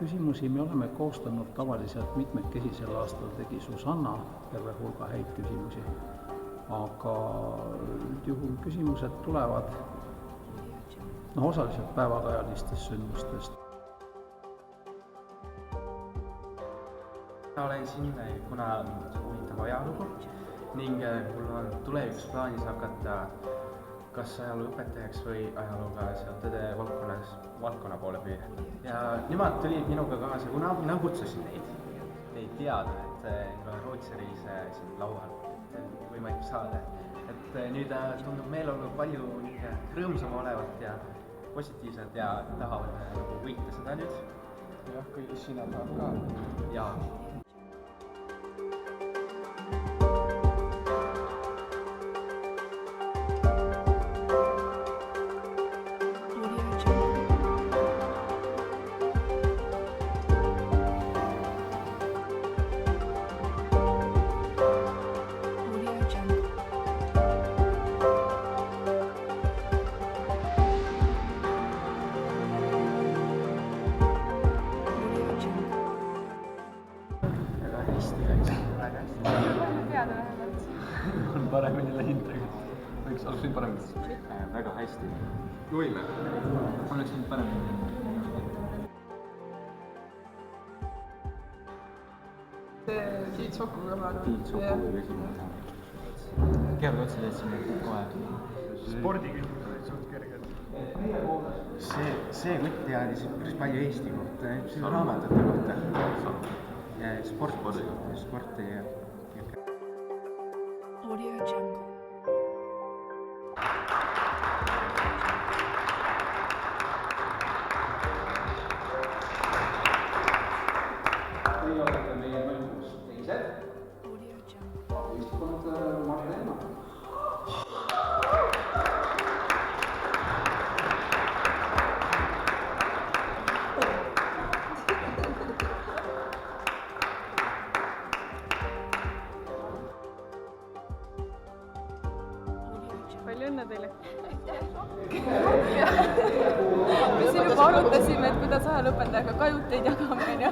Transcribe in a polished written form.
küsimusi me oleme koostanud tavaliselt mitmekesi, sel aastal tegi Susanna terve hulga häid küsimusi, aga üldjuhul küsimused tulevad osaliselt päevakajalistest sündmustest. Ma olen siin, kuna huvitab ajalugu ning mul on tulevikus plaanis hakata kas ajalooõpetajaks või ajalooga seotud valdkonna poole püüdlema. Ja nemad tulid minuga kaasa, kuna mina kutsusin neid teada, et Rootsi oli siin laual, et võimalik saada. Et nüüd tundub meeleolu palju rõõmsam olevat ja positiivselt ja tahavad võita seda nüüd. Jah, kõigis sina tahab ka. Jaa. On paremini läinud tegelikult. Oleks võinud paremini? Väga hästi. Võime? Oleks võinud paremini? Tiit Sokuga ma arvan. Tiit Sokuga esimene. Keerad otsa teed sinna kohe. Spordiküsimus olid suht kerged. See kutt teadis päris palju Eesti kohta, raamatute kohta. Ja sporti ja Audio Jungle. Teie olete meie mängus teised. Audio Jungle. Istunud Marle Ema. Palju õnne teile! Me siin juba arutasime, et kuidas ajalooõpetajaga kajuteid jagame, on ju?